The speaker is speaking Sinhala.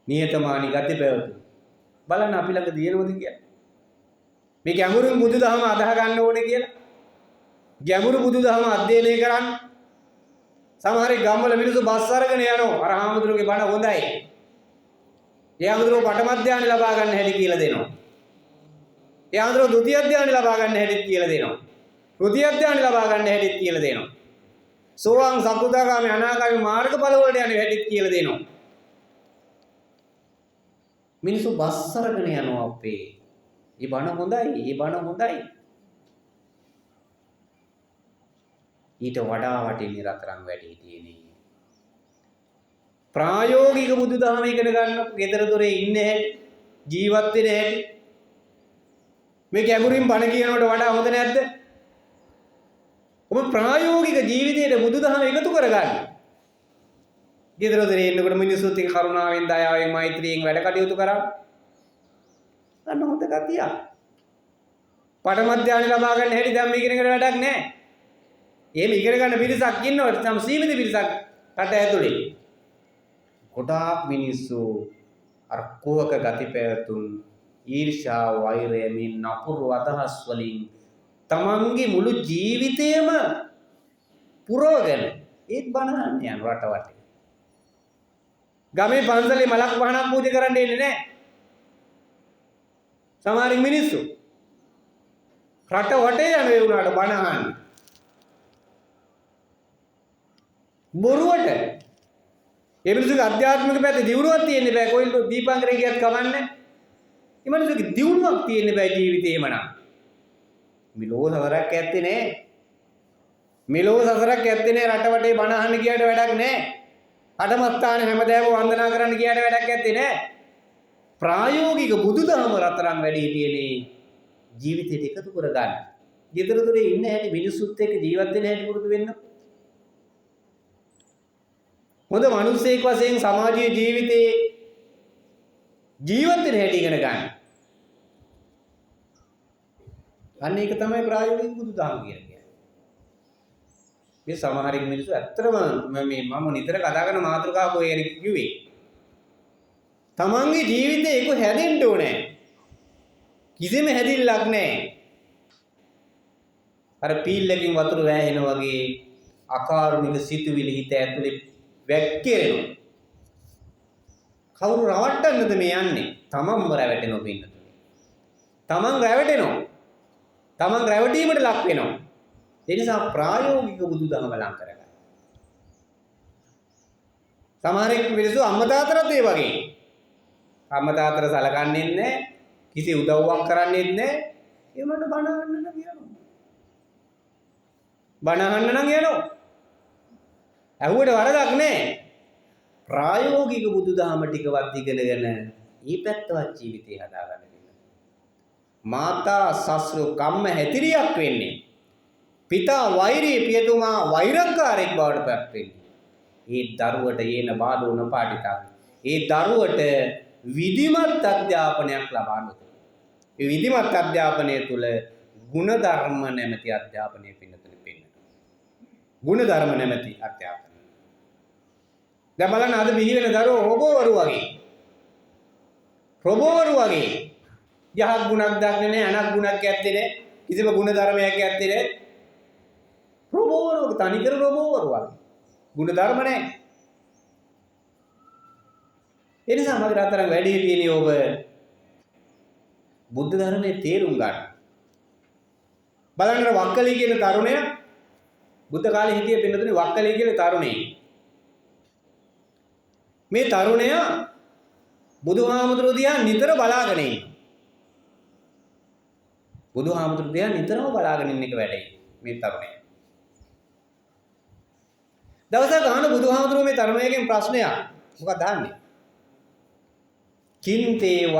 නියතමානී ගති පැවතුම්. බලන්න අපි ළඟ තියෙනවද කියලා. මේ ගැඹුරු බුදුදහම අදහ ගන්න ඕනේ කියලා. ගැඹුරු බුදුදහම අධ්‍යයනය කරන්න. සමහර ගම්වල මිනිස්සු බස් අරගෙන යනවා. අර හාමුදුරුවෝගේ බණ හොඳයි. ඒ හාමුදුරුවෝ පඨම ධානය ලබා ගන්න හැටි කියලා දෙනවා. ඒ හාමුදුරුවෝ ဒုတိ ය ධානය ලබා ගන්න හැටිත් කියලා දෙනවා. තෘතිය ධානය ලබා ගන්න හැටිත් කියලා දෙනවා. සෝවාන් සකෘදාගාමී අනාගාමී මාර්ගඵල වලට යන හැටිත් කියලා දෙනවා. මිනිස්සු බස් අරගෙන යනවා අපේ. මේ බණ හොඳයි. මේ බණ හොඳයි. ඊට වඩා වටින රත්තරන් වැඩි තියෙන්නේ. ප්‍රායෝගික බුදුදහම ඉගෙන ගන්න, ගෙදර දොරේ ඉන්න හැටි, ජීවත් වෙන හැටි. මේ ගැඹුරින් බණ කියනවට වඩා හොඳ නැද්ද? ඔබ ප්‍රායෝගික ජීවිතයට බුදුදහම එකතු කරගන්න. ගෙදර දොරේ ඉන්නකොට මිනිස්සුත් එක්ක කරුණාවෙන්, දයාවෙන්, මෛත්‍රියෙන් වැඩ කටයුතු කරා. අන්න හොඳ ගතිය. පඨම ධානය ලබා ගන්න හැටි දැන් මේ ඉගෙනගෙන වැඩක් නැහැ. එහෙම ඉගෙන ගන්න පිරිසක් ඉන්නවා. තම සීමිත පිරිසක් රට ඇතුලේ. ගොඩාක් මිනිස්සු අර කෝවක ගති පැවතුම්, ඊර්ෂ්‍යා, වෛරය, මේ නපුරු අදහස් වලින් තමන්ගේ මුළු ජීවිතයම පුරවගෙන ඒත් බණහන් යන රට වටේ. ගමේ පන්සලේ මලක් වහනක් පූජා කරන්න එන්නේ නැහැ. සමහර මිනිස්සු රට වටේ යන ඒ උනාට බණහන්. බොරුවට ඒ මිනිස්සුගේ අධ්‍යාත්මික පැත්තේ දියුණුවක් තියෙන්න බෑ. කොයිල් දීපංකරේ ගියත් කවන්නේ. ඒ මිනිස්සුගේ දියුණුවක් තියෙන්න බෑ ජීවිතේම නම්. මිලෝ සසරක් ඇත්තේ නෑ. මිලෝ සසරක් ඇත්තේ නෑ. රට වටේ බණ අහන්න ගියට වැඩක් නෑ. අටමස්ථාන හැමදාම වන්දනා කරන්න ගියට වැඩක් ඇත්තේ නෑ. ප්‍රායෝගික බුදුදහම රත්තරන් වැඩි හිටියේනේ ජීවිතයට එකතු කරගන්න. ගෙදර දොරේ ඉන්න හැටි, මිනිස්සුත් එක්ක ජීවත් වෙන හැටි පුරුදු වෙන්න. හොඳ මිනිසෙක් වශයෙන් සමාජීය ජීවිතේ ජීවත් වෙන හැටි ඉගෙන ගන්න. අන්න ඒක තමයි ප්‍රායෝගික බුදුදහම කියන්නේ. මේ සමහර මිනිස්සු ඇත්තටම මම නිතර කතා කරන මාතෘකාව කොහේ කිව්වේ. තමන්ගේ ජීවිතේ ඒක හැදෙන්න ඕනේ. කිසිම හැදිල්ලක් නැහැ. අර පීල්ලකින් වතුර වැහෙන වගේ අකාරුණික සිතුවිලි හිත ඇතුලේ වැක්කිරෙනවා. කවුරු රවට්ටන්නද මේ යන්නේ? තමන්ම රැවටෙනවා පින්නතුනේ. තමන් රැවටෙනවා. තමන් රැවටීමට ලක් වෙනවා. ඒ නිසා ප්‍රායෝගික බුදුදහම ලං කරගන්න. සමහරෙක් මිනිස්සු අම්මා තාත්තටත් ඒ වගේ. අම්මා තාත්තට සලකන්නේ නැහැ. කිසි උදව්වක් කරන්නේ නැහැ. ඒ වලට බණ අහන්න නම් යනවා. බණ අහන්න නම් යනවා. ඇහුවට වරදක් නැහැ. ප්‍රායෝගික බුදුදහම ටිකවත් ඉගෙනගෙන ඊ පැත්තවත් ජීවිතේ හදාගන්න දෙන්න. මාතා සස්රු කම්ම හැතිරියක් වෙන්නේ. පිතා වෛරී, පියතුමා වෛරකාරයෙක් බවට පත් වෙන්නේ. ඒ දරුවට යේන බාලෝන පාටිතා. ඒ දරුවට විධිමත් අධ්‍යාපනයක් ලබා ගන්න. ඒ විධිමත් අධ්‍යාපනය තුළ ගුණධර්ම නැමැති අධ්‍යාපනය පින්නතුනේ පෙන්නනවා. ගුණධර්ම නැමැති අධ්‍යාපනය. දැන් බලන්න අද බිහි වෙන දරුවෝ රොබෝවරු වගේ. රොබෝවරු වගේ. යහක් ගුණක් දක්න්නේ නැහැ, අනක් ගුණක් ඇත්තේ නැහැ. කිසිම ගුණ ධර්මයක් ඇත්තේ නැහැ. රොබෝවරු තනිකර රොබෝවරු වගේ. ගුණ ධර්ම නැහැ. ඒ නිසා මගේ රත්තරන් වැඩි හිටියනේ ඔබ බුද්ධ ධර්මයේ තේරුම් ගන්න. බලන්න වක්කලී කියන තරුණයා බුද්ධ කාලේ හිටියේ පින්නතුනේ වක්කලී කියන තරුණේ. මේ තරුණයා බුදුහාමුදුරුවෝ දිහා නිතර බලාගෙන ඉන්නවා. බුදුහාමුදුරුවෝ දිහා නිතරම බලාගෙන ඉන්න එක වැඩේ මේ තරුණයා. දවසක් අහන බුදුහාමුදුරුවෝ මේ තරුණයාගෙන් ප්‍රශ්නයක්. මොකක්ද අහන්නේ? කින්තේ